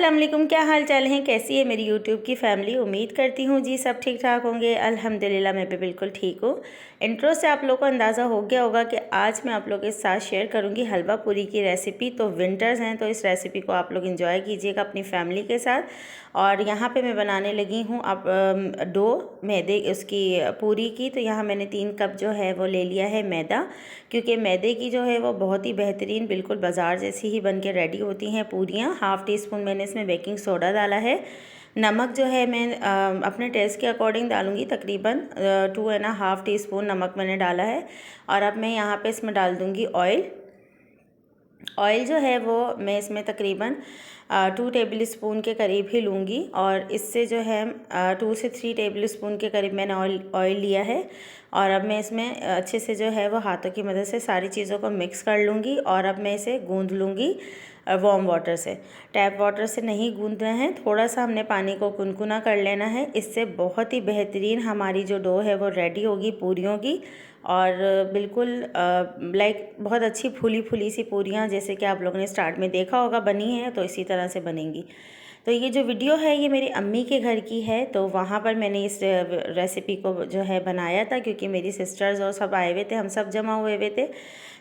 अस्सलाम वालेकुम, क्या हाल चाल हैं, कैसी है मेरी यूट्यूब की फ़ैमिली। उम्मीद करती हूँ जी सब ठीक ठाक होंगे। अल्हम्दुलिल्लाह मैं भी बिल्कुल ठीक हूँ। इंट्रो से आप लोगों को अंदाज़ा हो गया होगा कि आज मैं आप लोगों के साथ शेयर करूँगी हलवा पूरी की रेसिपी। तो विंटर्स हैं तो इस रेसिपी को आप लोग इंजॉय कीजिएगा अपनी फैमिली के साथ। और यहाँ पे मैं बनाने लगी हूँ अब डो मैदे उसकी पूरी की। तो यहाँ मैंने 3 कप जो है वो ले लिया है मैदा, क्योंकि मैदे की जो है वो बहुत ही बेहतरीन बिल्कुल बाज़ार जैसी ही बन के रेडी होती हैं पूरियाँ। हाफ़ टी स्पून मैंने इसमें बेकिंग सोडा डाला है। नमक जो है मैं अपने टेस्ट के अकॉर्डिंग डालूँगी, तकरीबन 2.5 टीस्पून नमक मैंने डाला है। और अब मैं यहाँ पे इसमें डाल दूँगी ऑयल। ऑयल जो है वो मैं इसमें तकरीबन 2 टेबल स्पून के करीब ही लूँगी। और इससे जो है 2 से 3 टेबल स्पून के करीब मैंने ऑयल लिया है। और अब मैं इसमें अच्छे से जो है वो हाथों की मदद से सारी चीज़ों को मिक्स कर लूँगी। और अब मैं इसे गूँध लूँगी वार्म वाटर से। टैप वाटर से नहीं गूँधना है, थोड़ा सा हमने पानी को कुनकुना कर लेना है। इससे बहुत ही बेहतरीन हमारी जो डो है वो रेडी होगी पूरियों की। और बिल्कुल लाइक बहुत अच्छी फूली फूली सी पूरियाँ, जैसे कि आप लोगों ने स्टार्ट में देखा होगा बनी है, तो इसी तरह से बनेंगी। तो ये जो वीडियो है ये मेरी अम्मी के घर की है। तो वहाँ पर मैंने इस रेसिपी को जो है बनाया था, क्योंकि मेरी सिस्टर्स और सब आए हुए थे, हम सब जमा हुए हुए थे।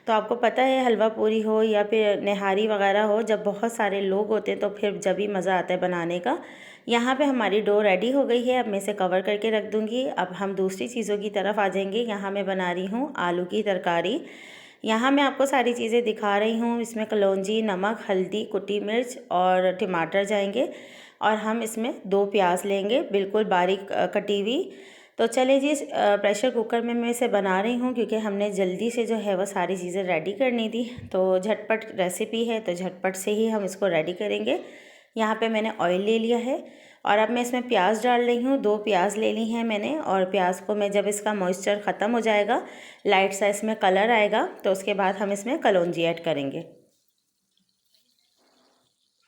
तो आपको पता है हलवा पूरी हो या फिर निहारी वगैरह हो, जब बहुत सारे लोग होते हैं तो फिर जब भी मज़ा आता है बनाने का। यहाँ पे हमारी डो रेडी हो गई है, अब मैं इसे कवर करके रख दूँगी। अब हम दूसरी चीज़ों की तरफ आ जाएंगे। यहाँ मैं बना रही हूँ आलू की तरकारी। यहाँ मैं आपको सारी चीज़ें दिखा रही हूँ। इसमें कलौंजी, नमक, हल्दी, कुटी मिर्च और टमाटर जाएंगे। और हम इसमें 2 प्याज लेंगे बिल्कुल बारीक कटी हुई। तो चले जी, प्रेशर कुकर में मैं इसे बना रही हूँ, क्योंकि हमने जल्दी से जो है वो सारी चीज़ें रेडी करनी थी। तो झटपट रेसिपी है तो झटपट से ही हम इसको रेडी करेंगे। यहाँ पे मैंने ऑयल ले लिया है और अब मैं इसमें प्याज डाल रही हूँ। 2 प्याज ले ली हैं मैंने। और प्याज को मैं जब इसका मॉइस्चर ख़त्म हो जाएगा, लाइट सा इसमें कलर आएगा, तो उसके बाद हम इसमें कलौंजी ऐड करेंगे।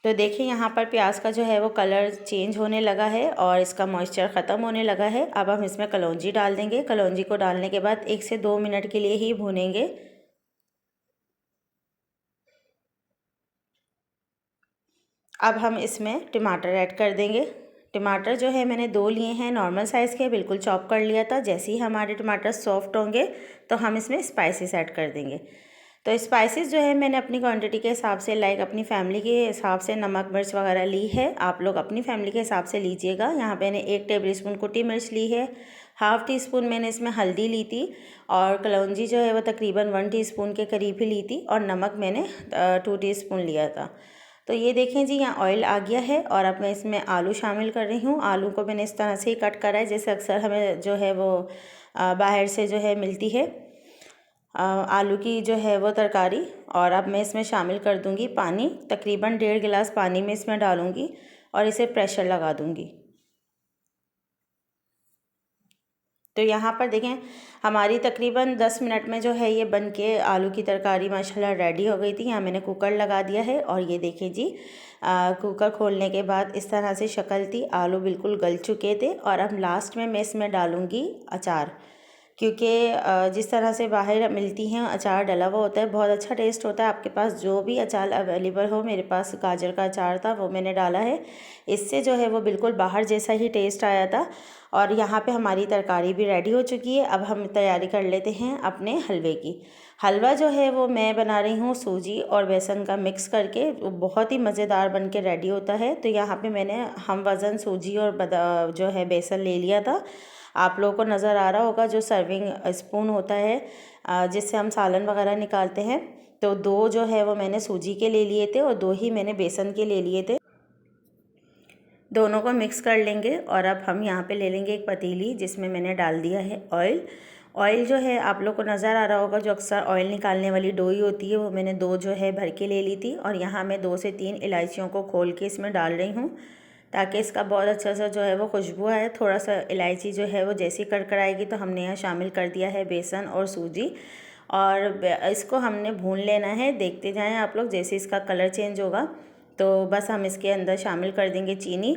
तो देखिए यहाँ पर प्याज का जो है वो कलर चेंज होने लगा है और इसका मॉइस्चर ख़त्म होने लगा है। अब हम इसमें कलौंजी डाल देंगे। कलौंजी को डालने के बाद 1 से 2 मिनट के लिए ही भूनेंगे। अब हम इसमें टमाटर ऐड कर देंगे। टमाटर जो है मैंने 2 लिए हैं, नॉर्मल साइज़ के, बिल्कुल चॉप कर लिया था। जैसे ही हमारे टमाटर सॉफ्ट होंगे तो हम इसमें स्पाइसेस ऐड कर देंगे। तो स्पाइसेस जो है मैंने अपनी क्वांटिटी के हिसाब से, लाइक अपनी फैमिली के हिसाब से नमक मिर्च वगैरह ली है। आप लोग अपनी फैमिली के हिसाब से लीजिएगा। यहाँ मैंने 1 टेबल स्पून कुटी मिर्च ली है, हाफ़ टी स्पून मैंने इसमें हल्दी ली थी। और कलौंजी जो है वो तकरीबन 1 टीस्पून के करीब ही ली थी। और नमक मैंने 2 टीस्पून लिया था। तो ये देखें जी, यहाँ ऑयल आ गया है और अब मैं इसमें आलू शामिल कर रही हूँ। आलू को मैंने इस तरह से ही कट करा है, जैसे अक्सर हमें जो है वो बाहर से जो है मिलती है आलू की जो है वो तरकारी। और अब मैं इसमें शामिल कर दूँगी पानी, तकरीबन 1.5 गिलास पानी में इसमें डालूँगी और इसे प्रेशर लगा दूँगी। तो यहाँ पर देखें हमारी तकरीबन 10 मिनट में जो है ये बन के आलू की तरकारी माशाल्लाह रेडी हो गई थी। यहाँ मैंने कुकर लगा दिया है और ये देखें जी, कुकर खोलने के बाद इस तरह से शक्ल थी। आलू बिल्कुल गल चुके थे। और अब लास्ट में मैं इसमें डालूँगी अचार, क्योंकि जिस तरह से बाहर मिलती हैं अचार डला हुआ होता है, बहुत अच्छा टेस्ट होता है। आपके पास जो भी अचार अवेलेबल हो, मेरे पास गाजर का अचार था वो मैंने डाला है। इससे जो है वो बिल्कुल बाहर जैसा ही टेस्ट आया था। और यहाँ पे हमारी तरकारी भी रेडी हो चुकी है। अब हम तैयारी कर लेते हैं अपने हलवे की। हलवा जो है वो मैं बना रही हूँ सूजी और बेसन का मिक्स करके, वो बहुत ही मज़ेदार बन के रेडी होता है। तो यहाँ पे मैंने हम वज़न सूजी और जो है बेसन ले लिया था। आप लोगों को नज़र आ रहा होगा जो सर्विंग स्पून होता है जिससे हम सालन वगैरह निकालते हैं। तो 2 जो है वो मैंने सूजी के ले लिए थे और 2 ही मैंने बेसन के ले लिए थे। दोनों को मिक्स कर लेंगे। और अब हम यहाँ पे ले लेंगे एक पतीली, जिसमें मैंने डाल दिया है ऑयल। ऑयल जो है आप लोग को नज़र आ रहा होगा, जो अक्सर ऑयल निकालने वाली डोई होती है, वो मैंने 2 जो है भर के ले ली थी। और यहाँ मैं 2 से 3 इलायचियों को खोल के इसमें डाल रही हूँ, ताकि इसका बहुत अच्छा सा जो है वो खुशबू है। थोड़ा सा इलायची जो है वो जैसी कड़कड़ाएगी तो हमने यहाँ शामिल कर दिया है बेसन और सूजी। और इसको हमने भून लेना है। देखते जाएं आप लोग, जैसे इसका कलर चेंज होगा तो बस हम इसके अंदर शामिल कर देंगे चीनी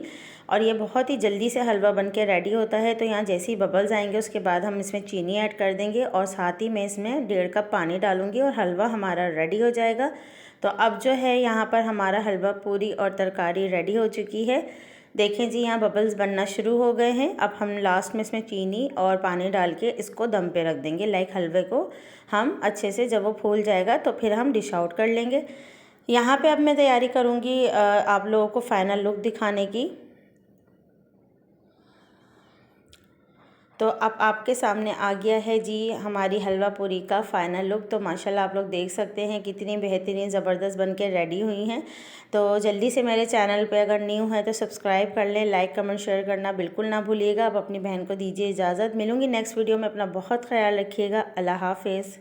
और ये बहुत ही जल्दी से हलवा बन के रेडी होता है। तो यहाँ जैसे ही बबल्स आएंगे उसके बाद हम इसमें चीनी ऐड कर देंगे और साथ ही मैं इसमें 1.5 कप पानी डालूँगी और हलवा हमारा रेडी हो जाएगा। तो अब जो है यहाँ पर हमारा हलवा पूरी और तरकारी रेडी हो चुकी है। देखें जी, यहाँ बबल्स बनना शुरू हो गए हैं। अब हम लास्ट में इसमें चीनी और पानी डाल के इसको दम पे रख देंगे। हलवे को हम अच्छे से जब वो फूल जाएगा तो फिर हम डिश आउट कर लेंगे। यहाँ पे अब मैं तैयारी करूँगी आप लोगों को फ़ाइनल लुक दिखाने की। तो अब आपके सामने आ गया है जी हमारी हलवा पूरी का फ़ाइनल लुक। तो माशाल्लाह आप लोग देख सकते हैं कितनी बेहतरीन ज़बरदस्त बन के रेडी हुई हैं। तो जल्दी से मेरे चैनल पे अगर न्यू है तो सब्सक्राइब कर लें, लाइक कमेंट शेयर करना बिल्कुल ना भूलिएगा। अब अपनी बहन को दीजिए इजाज़त, मिलूँगी नेक्स्ट वीडियो में। अपना बहुत ख्याल रखिएगा। अल्लाह हाफ़िज़।